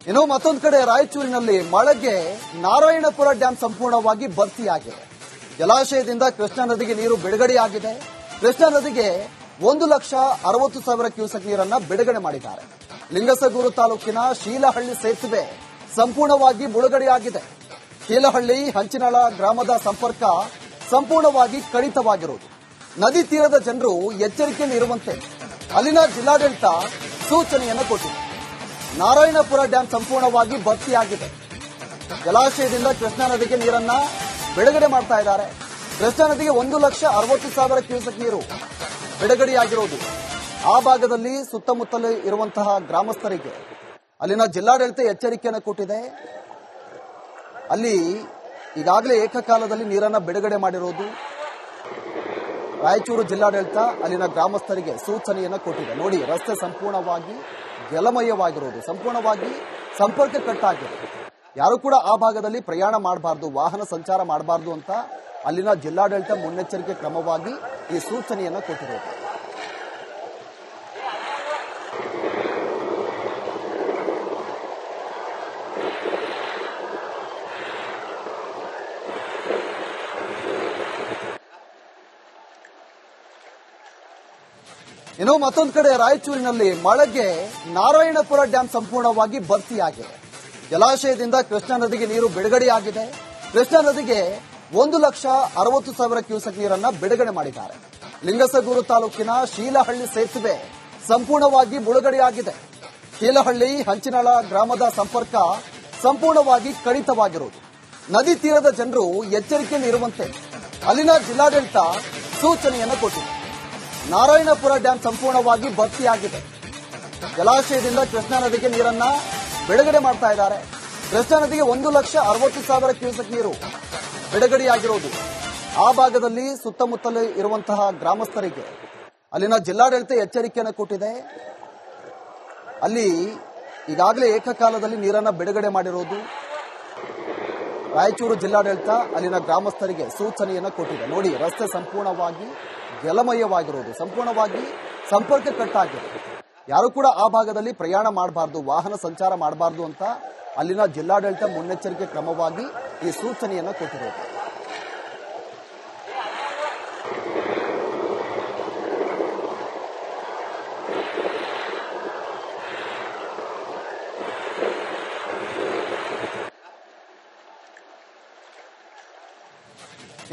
ಇನ್ನು ಮತ್ತೊಂದು ಕಡೆ ರಾಯಚೂರಿನಲ್ಲಿ ಮಳೆಗೆ ನಾರಾಯಣಪುರ ಡ್ಯಾಂ ಸಂಪೂರ್ಣವಾಗಿ ಭರ್ತಿಯಾಗಿದೆ. ಜಲಾಶಯದಿಂದ ಕೃಷ್ಣಾ ನದಿಗೆ ನೀರು ಬಿಡುಗಡೆಯಾಗಿದೆ. ಕೃಷ್ಣಾ ನದಿಗೆ 1,60,000 ಕ್ಯೂಸೆಕ್ ನೀರನ್ನ ಬಿಡುಗಡೆ ಮಾಡಿದ್ದಾರೆ. ಲಿಂಗಸಗೂರು ತಾಲೂಕಿನ ಶೀಲಹಳ್ಳಿ ಸೇತುವೆ ಸಂಪೂರ್ಣವಾಗಿ ಮುಳುಗಡೆಯಾಗಿದೆ. ಶೀಲಹಳ್ಳಿ ಹಂಚಿನಾಳ ಗ್ರಾಮದ ಸಂಪರ್ಕ ಸಂಪೂರ್ಣವಾಗಿ ಕಡಿತವಾಗಿರುವುದು. ನದಿ ತೀರದ ಜನರು ಎಚ್ಚರಿಕೆಯಲ್ಲಿ ಇರುವಂತೆ ಅಲ್ಲಿನ ಜಿಲ್ಲಾಡಳಿತ ಸೂಚನೆಯನ್ನು ಕೊಟ್ಟಿದೆ. ನಾರಾಯಣಪುರ ಡ್ಯಾಂ ಸಂಪೂರ್ಣವಾಗಿ ಭರ್ತಿಯಾಗಿದೆ. ಜಲಾಶಯದಿಂದ ಕೃಷ್ಣಾ ನದಿಗೆ ನೀರನ್ನ ಬಿಡುಗಡೆ ಮಾಡ್ತಾ ಇದ್ದಾರೆ. ಕೃಷ್ಣಾ ನದಿಗೆ 1,60,000 ಕ್ಯೂಸೆಕ್ ನೀರು ಬಿಡುಗಡೆಯಾಗಿರುವುದು. ಆ ಭಾಗದಲ್ಲಿ ಸುತ್ತಮುತ್ತಲು ಇರುವಂತಹ ಗ್ರಾಮಸ್ಥರಿಗೆ ಅಲ್ಲಿನ ಜಿಲ್ಲಾಡಳಿತ ಎಚ್ಚರಿಕೆಯನ್ನು ಕೊಟ್ಟಿದೆ. ಅಲ್ಲಿ ಈಗಾಗಲೇ ಏಕಕಾಲದಲ್ಲಿ ನೀರನ್ನ ಬಿಡುಗಡೆ ಮಾಡಿರುವುದು. ರಾಯಚೂರು ಜಿಲ್ಲಾಡಳಿತ ಅಲ್ಲಿನ ಗ್ರಾಮಸ್ಥರಿಗೆ ಸೂಚನೆಯನ್ನು ಕೊಟ್ಟಿದೆ. ನೋಡಿ, ರಸ್ತೆ ಸಂಪೂರ್ಣವಾಗಿ ಜಲಮಯವಾಗಿರುವುದು, ಸಂಪೂರ್ಣವಾಗಿ ಸಂಪರ್ಕ ಕಟ್ಟಾಗಿದೆ. ಯಾರು ಕೂಡ ಆ ಭಾಗದಲ್ಲಿ ಪ್ರಯಾಣ ಮಾಡಬಾರದು, ವಾಹನ ಸಂಚಾರ ಮಾಡಬಾರದು ಅಂತ ಅಲ್ಲಿನ ಜಿಲ್ಲಾಡಳಿತ ಮುನ್ನೆಚ್ಚರಿಕೆ ಕ್ರಮವಾಗಿ ಈ ಸೂಚನೆಯನ್ನು ಕೊಟ್ಟಿರೋದು. ಇನ್ನು ಮತ್ತೊಂದು ಕಡೆ ರಾಯಚೂರಿನಲ್ಲಿ ಮಳೆಗೆ ನಾರಾಯಣಪುರ ಡ್ಯಾಂ ಸಂಪೂರ್ಣವಾಗಿ ಭರ್ತಿಯಾಗಿದೆ. ಜಲಾಶಯದಿಂದ ಕೃಷ್ಣಾ ನದಿಗೆ ನೀರು ಬಿಡುಗಡೆಯಾಗಿದೆ. ಕೃಷ್ಣಾ ನದಿಗೆ 1,60,000 ಕ್ಯೂಸೆಕ್ ನೀರನ್ನ ಬಿಡುಗಡೆ ಮಾಡಿದ್ದಾರೆ. ಲಿಂಗಸಗೂರು ತಾಲೂಕಿನ ಶೀಲಹಳ್ಳಿ ಸೇತುವೆ ಸಂಪೂರ್ಣವಾಗಿ ಮುಳುಗಡೆಯಾಗಿದೆ. ಶೀಲಹಳ್ಳಿ ಹಂಚಿನಾಳ ಗ್ರಾಮದ ಸಂಪರ್ಕ ಸಂಪೂರ್ಣವಾಗಿ ಕಡಿತವಾಗಿರುವುದು. ನದಿ ತೀರದ ಜನರು ಎಚ್ಚರಿಕೆಯಲ್ಲಿ ಇರುವಂತೆ ಅಲ್ಲಿನ ಜಿಲ್ಲಾಡಳಿತ ಸೂಚನೆಯನ್ನು ಕೊಟ್ಟಿದೆ. ನಾರಾಯಣಪುರ ಡ್ಯಾಂ ಸಂಪೂರ್ಣವಾಗಿ ಭರ್ತಿಯಾಗಿದೆ. ಜಲಾಶಯದಿಂದ ಕೃಷ್ಣಾ ನದಿಗೆ ನೀರನ್ನ ಬಿಡುಗಡೆ ಮಾಡ್ತಾ ಇದ್ದಾರೆ. ಕೃಷ್ಣಾ ನದಿಗೆ 1,60,000 ಕ್ಯೂಸೆಕ್ ನೀರು ಬಿಡುಗಡೆಯಾಗಿರುವುದು. ಆ ಭಾಗದಲ್ಲಿ ಸುತ್ತಮುತ್ತಲು ಇರುವಂತಹ ಗ್ರಾಮಸ್ಥರಿಗೆ ಅಲ್ಲಿನ ಜಿಲ್ಲಾಡಳಿತ ಎಚ್ಚರಿಕೆಯನ್ನು ಕೊಟ್ಟಿದೆ. ಅಲ್ಲಿ ಈಗಾಗಲೇ ಏಕಕಾಲದಲ್ಲಿ ನೀರನ್ನ ಬಿಡುಗಡೆ ಮಾಡಿರುವುದು. ರಾಯಚೂರು ಜಿಲ್ಲಾಡಳಿತ ಅಲ್ಲಿನ ಗ್ರಾಮಸ್ಥರಿಗೆ ಸೂಚನೆಯನ್ನು ಕೊಟ್ಟಿದೆ. ನೋಡಿ, ರಸ್ತೆ ಸಂಪೂರ್ಣವಾಗಿ ಜಲಮಯವಾಗಿರುವುದು, ಸಂಪೂರ್ಣವಾಗಿ ಸಂಪರ್ಕ ಕಟ್ಟಾಗಿದೆ. ಯಾರು ಕೂಡ ಆ ಭಾಗದಲ್ಲಿ ಪ್ರಯಾಣ ಮಾಡಬಾರದು, ವಾಹನ ಸಂಚಾರ ಮಾಡಬಾರದು ಅಂತ ಅಲ್ಲಿನ ಜಿಲ್ಲಾಡಳಿತ ಮುನ್ನೆಚ್ಚರಿಕೆ ಕ್ರಮವಾಗಿ ಈ ಸೂಚನೆಯನ್ನು ಕೊಟ್ಟಿರೋದು.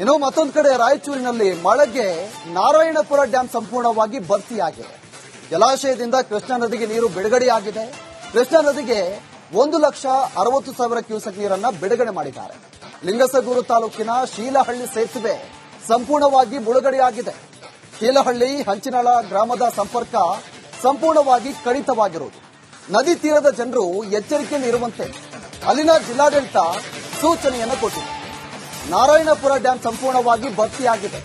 ಇನ್ನು ಮತ್ತೊಂದು ಕಡೆ ರಾಯಚೂರಿನಲ್ಲಿ ಮಳೆಗೆ ನಾರಾಯಣಪುರ ಡ್ಯಾಂ ಸಂಪೂರ್ಣವಾಗಿ ಭರ್ತಿಯಾಗಿದೆ. ಜಲಾಶಯದಿಂದ ಕೃಷ್ಣಾ ನದಿಗೆ ನೀರು ಬಿಡುಗಡೆಯಾಗಿದೆ. ಕೃಷ್ಣಾ ನದಿಗೆ 1,60,000 ಕ್ಯೂಸೆಕ್ ನೀರನ್ನ ಬಿಡುಗಡೆ ಮಾಡಿದ್ದಾರೆ. ಲಿಂಗಸಗೂರು ತಾಲೂಕಿನ ಶೀಲಹಳ್ಳಿ ಸೇತುವೆ ಸಂಪೂರ್ಣವಾಗಿ ಮುಳುಗಡೆಯಾಗಿದೆ. ಶೀಲಹಳ್ಳಿ ಹಂಚಿನಾಳ ಗ್ರಾಮದ ಸಂಪರ್ಕ ಸಂಪೂರ್ಣವಾಗಿ ಕಡಿತವಾಗಿರುವುದು. ನದಿ ತೀರದ ಜನರು ಎಚ್ಚರಿಕೆಯಲ್ಲಿ ಇರುವಂತೆ ಅಲ್ಲಿನ ಜಿಲ್ಲಾಡಳಿತ ಸೂಚನೆಯನ್ನು ಕೊಟ್ಟಿದೆ. ನಾರಾಯಣಪುರ ಡ್ಯಾಂ ಸಂಪೂರ್ಣವಾಗಿ ಭರ್ತಿಯಾಗಿದೆ.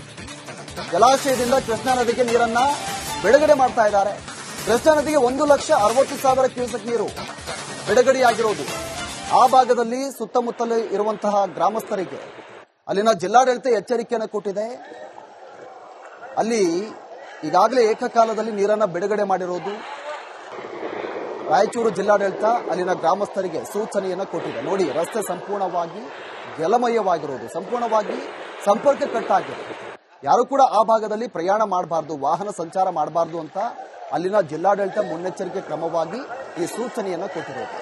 ಜಲಾಶಯದಿಂದ ಕೃಷ್ಣಾ ನದಿಗೆ ನೀರನ್ನ ಬಿಡುಗಡೆ ಮಾಡ್ತಾ ಇದ್ದಾರೆ. ಕೃಷ್ಣಾ ನದಿಗೆ 1,60,000 ಕ್ಯೂಸೆಕ್ ನೀರು ಬಿಡುಗಡೆಯಾಗಿರುವುದು. ಆ ಭಾಗದಲ್ಲಿ ಸುತ್ತಮುತ್ತಲು ಇರುವಂತಹ ಗ್ರಾಮಸ್ಥರಿಗೆ ಅಲ್ಲಿನ ಜಿಲ್ಲಾಡಳಿತ ಎಚ್ಚರಿಕೆಯನ್ನು ಕೊಟ್ಟಿದೆ. ಅಲ್ಲಿ ಈಗಾಗಲೇ ಏಕಕಾಲದಲ್ಲಿ ನೀರನ್ನ ಬಿಡುಗಡೆ ಮಾಡಿರುವುದು. ರಾಯಚೂರು ಜಿಲ್ಲಾಡಳಿತ ಅಲ್ಲಿನ ಗ್ರಾಮಸ್ಥರಿಗೆ ಸೂಚನೆಯನ್ನು ಕೊಟ್ಟಿದೆ. ನೋಡಿ, ರಸ್ತೆ ಸಂಪೂರ್ಣವಾಗಿ ಜಲಮಯವಾಗಿರುವುದು, ಸಂಪೂರ್ಣವಾಗಿ ಸಂಪರ್ಕ ಕಟ್ಟಾಗಿದೆ. ಯಾರು ಕೂಡ ಆ ಭಾಗದಲ್ಲಿ ಪ್ರಯಾಣ ಮಾಡಬಾರದು, ವಾಹನ ಸಂಚಾರ ಮಾಡಬಾರದು ಅಂತ ಅಲ್ಲಿನ ಜಿಲ್ಲಾಡಳಿತ ಮುನ್ನೆಚ್ಚರಿಕೆ ಕ್ರಮವಾಗಿ ಈ ಸೂಚನೆಯನ್ನು ಕೊಟ್ಟಿರೋದು.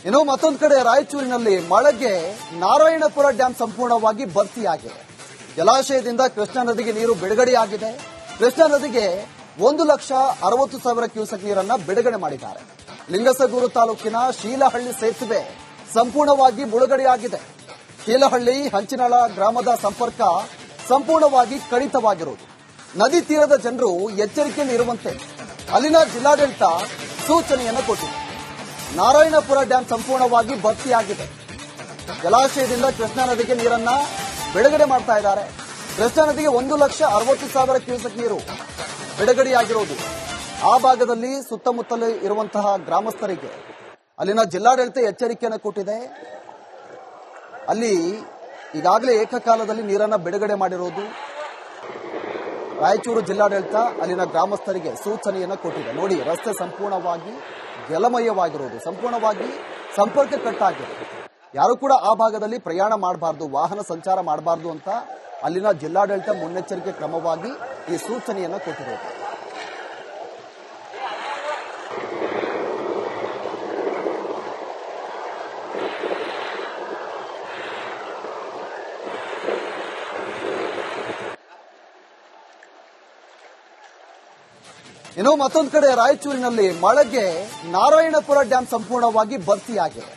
ಇನ್ನು ಮತ್ತೊಂದು ಕಡೆ ರಾಯಚೂರಿನಲ್ಲಿ ಮಳೆಗೆ ನಾರಾಯಣಪುರ ಡ್ಯಾಂ ಸಂಪೂರ್ಣವಾಗಿ ಭರ್ತಿಯಾಗಿದೆ. ಜಲಾಶಯದಿಂದ ಕೃಷ್ಣಾ ನದಿಗೆ ನೀರು ಬಿಡುಗಡೆಯಾಗಿದೆ. ಕೃಷ್ಣಾ ನದಿಗೆ 1,60,000 ಕ್ಯೂಸೆಕ್ ನೀರನ್ನ ಬಿಡುಗಡೆ ಮಾಡಿದ್ದಾರೆ. ಲಿಂಗಸಗೂರು ತಾಲೂಕಿನ ಶೀಲಹಳ್ಳಿ ಸೇತುವೆ ಸಂಪೂರ್ಣವಾಗಿ ಮುಳುಗಡೆಯಾಗಿದೆ. ಶೀಲಹಳ್ಳಿ ಹಂಚಿನಾಳ ಗ್ರಾಮದ ಸಂಪರ್ಕ ಸಂಪೂರ್ಣವಾಗಿ ಕಡಿತವಾಗಿರುವುದು. ನದಿ ತೀರದ ಜನರು ಎಚ್ಚರಿಕೆಯಲ್ಲಿ ಇರುವಂತೆ ಅಲ್ಲಿನ ಜಿಲ್ಲಾಡಳಿತ ಸೂಚನೆಯನ್ನು ಕೊಟ್ಟಿದೆ. ನಾರಾಯಣಪುರ ಡ್ಯಾಂ ಸಂಪೂರ್ಣವಾಗಿ ಭರ್ತಿಯಾಗಿದೆ. ಜಲಾಶಯದಿಂದ ಕೃಷ್ಣಾ ನದಿಗೆ ನೀರನ್ನ ಬಿಡುಗಡೆ ಮಾಡ್ತಾ ಇದ್ದಾರೆ. ಕೃಷ್ಣಾ ನದಿಗೆ 1,60,000 ಕ್ಯೂಸೆಕ್ ನೀರು ಬಿಡುಗಡೆಯಾಗಿರುವುದು. ಆ ಭಾಗದಲ್ಲಿ ಸುತ್ತಮುತ್ತಲು ಇರುವಂತಹ ಗ್ರಾಮಸ್ಥರಿಗೆ ಅಲ್ಲಿನ ಜಿಲ್ಲಾಡಳಿತ ಎಚ್ಚರಿಕೆಯನ್ನು ಕೊಟ್ಟಿದೆ. ಅಲ್ಲಿ ಈಗಾಗಲೇ ಏಕಕಾಲದಲ್ಲಿ ನೀರನ್ನು ಬಿಡುಗಡೆ ಮಾಡಿರುವುದು. ರಾಯಚೂರು ಜಿಲ್ಲಾಡಳಿತ ಅಲ್ಲಿನ ಗ್ರಾಮಸ್ಥರಿಗೆ ಸೂಚನೆಯನ್ನು ಕೊಟ್ಟಿದೆ. ನೋಡಿ, ರಸ್ತೆ ಸಂಪೂರ್ಣವಾಗಿ ಜಲಮಯವಾಗಿರುವುದು, ಸಂಪೂರ್ಣವಾಗಿ ಸಂಪರ್ಕ ಕಟ್ಟಾಗಿದೆ. ಯಾರು ಕೂಡ ಆ ಭಾಗದಲ್ಲಿ ಪ್ರಯಾಣ ಮಾಡಬಾರ್ದು, ವಾಹನ ಸಂಚಾರ ಮಾಡಬಾರ್ದು ಅಂತ ಅಲ್ಲಿನ ಜಿಲ್ಲಾಡಳಿತ ಮುನ್ನೆಚ್ಚರಿಕೆ ಕ್ರಮವಾಗಿ ಈ ಸೂಚನೆಯನ್ನು ಕೊಟ್ಟಿರೋದು. ಇನ್ನು ಮತ್ತೊಂದು ಕಡೆ ರಾಯಚೂರಿನಲ್ಲಿ ಮಳೆಗೆ ನಾರಾಯಣಪುರ ಡ್ಯಾಂ ಸಂಪೂರ್ಣವಾಗಿ ಭರ್ತಿಯಾಗಿದೆ.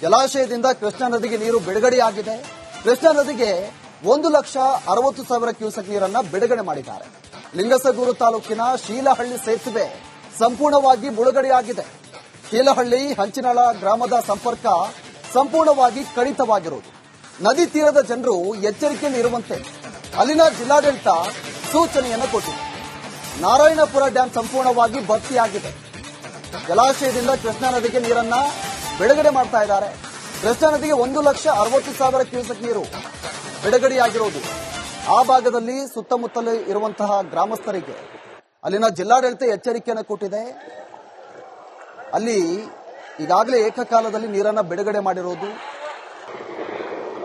ಜಲಾಶಯದಿಂದ ಕೃಷ್ಣಾ ನದಿಗೆ ನೀರು ಬಿಡುಗಡೆಯಾಗಿದೆ. ಕೃಷ್ಣಾ ನದಿಗೆ 1,60,000 ಕ್ಯೂಸೆಕ್ ನೀರನ್ನ ಬಿಡುಗಡೆ ಮಾಡಿದ್ದಾರೆ. ಲಿಂಗಸಗೂರು ತಾಲೂಕಿನ ಶೀಲಹಳ್ಳಿ ಸೇತುವೆ ಸಂಪೂರ್ಣವಾಗಿ ಮುಳುಗಡೆಯಾಗಿದೆ. ಶೀಲಹಳ್ಳಿ ಹಂಚಿನಾಳ ಗ್ರಾಮದ ಸಂಪರ್ಕ ಸಂಪೂರ್ಣವಾಗಿ ಕಡಿತವಾಗಿರುವುದು. ನದಿ ತೀರದ ಜನರು ಎಚ್ಚರಿಕೆಯಲ್ಲಿ ಇರುವಂತೆ ಅಲ್ಲಿನ ಜಿಲ್ಲಾಡಳಿತ ಸೂಚನೆಯನ್ನು ಕೊಟ್ಟಿದೆ. ನಾರಾಯಣಪುರ ಡ್ಯಾಂ ಸಂಪೂರ್ಣವಾಗಿ ಭರ್ತಿಯಾಗಿದೆ. ಜಲಾಶಯದಿಂದ ಕೃಷ್ಣಾ ನದಿಗೆ ನೀರನ್ನ ಬಿಡುಗಡೆ ಮಾಡ್ತಾ ಇದ್ದಾರೆ. ಕೃಷ್ಣಾ ನದಿಗೆ 1,60,000 ಕ್ಯೂಸೆಕ್ ನೀರು ಬಿಡುಗಡೆಯಾಗಿರುವುದು. ಆ ಭಾಗದಲ್ಲಿ ಸುತ್ತಮುತ್ತಲೇ ಇರುವಂತಹ ಗ್ರಾಮಸ್ಥರಿಗೆ ಅಲ್ಲಿನ ಜಿಲ್ಲಾಡಳಿತ ಎಚ್ಚರಿಕೆಯನ್ನು ಕೊಟ್ಟಿದೆ. ಅಲ್ಲಿ ಈಗಾಗಲೇ ಏಕಕಾಲದಲ್ಲಿ ನೀರನ್ನ ಬಿಡುಗಡೆ ಮಾಡಿರುವುದು.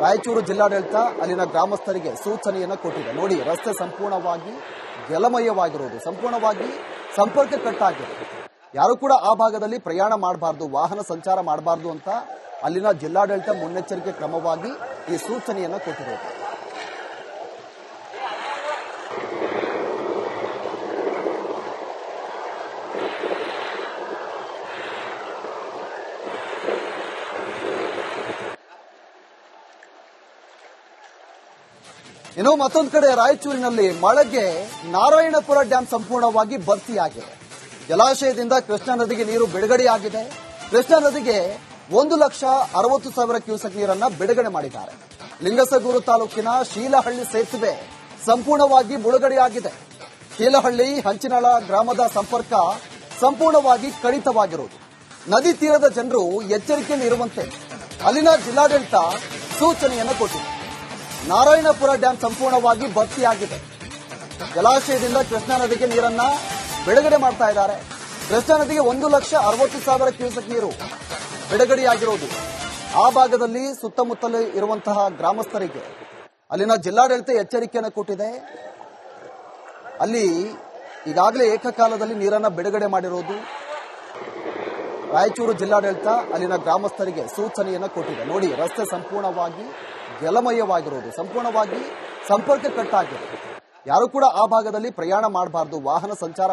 ರಾಯಚೂರು ಜಿಲ್ಲಾಡಳಿತ ಅಲ್ಲಿನ ಗ್ರಾಮಸ್ಥರಿಗೆ ಸೂಚನೆಯನ್ನು ಕೊಟ್ಟಿದೆ. ನೋಡಿ, ರಸ್ತೆ ಸಂಪೂರ್ಣವಾಗಿ ಜಲಮಯವಾಗಿರುವುದು, ಸಂಪೂರ್ಣವಾಗಿ ಸಂಪರ್ಕ ಕಟ್ಟಾಗಿದೆ. ಯಾರು ಕೂಡ ಆ ಭಾಗದಲ್ಲಿ ಪ್ರಯಾಣ ಮಾಡಬಾರ್ದು, ವಾಹನ ಸಂಚಾರ ಮಾಡಬಾರ್ದು ಅಂತ ಅಲ್ಲಿನ ಜಿಲ್ಲಾಡಳಿತ ಮುನ್ನೆಚ್ಚರಿಕೆ ಕ್ರಮವಾಗಿ ಈ ಸೂಚನೆಯನ್ನು ಕೊಟ್ಟಿರೋದು. ಇನ್ನು ಮತ್ತೊಂದು ಕಡೆ ರಾಯಚೂರಿನಲ್ಲಿ ಮಳೆಗೆ ನಾರಾಯಣಪುರ ಡ್ಯಾಂ ಸಂಪೂರ್ಣವಾಗಿ ಭರ್ತಿಯಾಗಿದೆ. ಜಲಾಶಯದಿಂದ ಕೃಷ್ಣಾ ನದಿಗೆ ನೀರು ಬಿಡುಗಡೆಯಾಗಿದೆ. ಕೃಷ್ಣಾ ನದಿಗೆ 1,60,000 ಕ್ಯೂಸೆಕ್ ನೀರನ್ನ ಬಿಡುಗಡೆ ಮಾಡಿದ್ದಾರೆ. ಲಿಂಗಸಗೂರು ತಾಲೂಕಿನ ಶೀಲಹಳ್ಳಿ ಸೇತುವೆ ಸಂಪೂರ್ಣವಾಗಿ ಮುಳುಗಡೆಯಾಗಿದೆ. ಶೀಲಹಳ್ಳಿ ಹಂಚಿನಾಳ ಗ್ರಾಮದ ಸಂಪರ್ಕ ಸಂಪೂರ್ಣವಾಗಿ ಕಡಿತವಾಗಿರುವುದು. ನದಿ ತೀರದ ಜನರು ಎಚ್ಚರಿಕೆಯಲ್ಲಿ ಇರುವಂತೆ ಅಲ್ಲಿನ ಜಿಲ್ಲಾಡಳಿತ ಸೂಚನೆಯನ್ನು ಕೊಟ್ಟಿದೆ. ನಾರಾಯಣಪುರ ಡ್ಯಾಂ ಸಂಪೂರ್ಣವಾಗಿ ಭರ್ತಿಯಾಗಿದೆ. ಜಲಾಶಯದಿಂದ ಕೃಷ್ಣಾ ನದಿಗೆ ನೀರನ್ನ ಬಿಡುಗಡೆ ಮಾಡ್ತಾ ಇದ್ದಾರೆ. ಕೃಷ್ಣಾ ನದಿಗೆ 1,60,000 ಕ್ಯೂಸೆಕ್ ನೀರು ಬಿಡುಗಡೆಯಾಗಿರುವುದು. ಆ ಭಾಗದಲ್ಲಿ ಸುತ್ತಮುತ್ತಲೇ ಇರುವಂತಹ ಗ್ರಾಮಸ್ಥರಿಗೆ ಅಲ್ಲಿನ ಜಿಲ್ಲಾಡಳಿತ ಎಚ್ಚರಿಕೆಯನ್ನು ಕೊಟ್ಟಿದೆ. ಅಲ್ಲಿ ಈಗಾಗಲೇ ಏಕಕಾಲದಲ್ಲಿ ನೀರನ್ನ ಬಿಡುಗಡೆ ಮಾಡಿರುವುದು. ರಾಯಚೂರು ಜಿಲ್ಲಾಡಳಿತ ಅಲ್ಲಿನ ಗ್ರಾಮಸ್ಥರಿಗೆ ಸೂಚನೆಯನ್ನು ಕೊಟ್ಟಿದೆ. ನೋಡಿ, ರಸ್ತೆ ಸಂಪೂರ್ಣವಾಗಿ ಜಲಮಯವಾಗಿರುವುದು, ಸಂಪೂರ್ಣವಾಗಿ ಸಂಪರ್ಕ ಕಟ್ಟಾಗಿದೆ. ಯಾರು ಕೂಡ ಆ ಭಾಗದಲ್ಲಿ ಪ್ರಯಾಣ ಮಾಡಬಾರ್ದು, ವಾಹನ ಸಂಚಾರ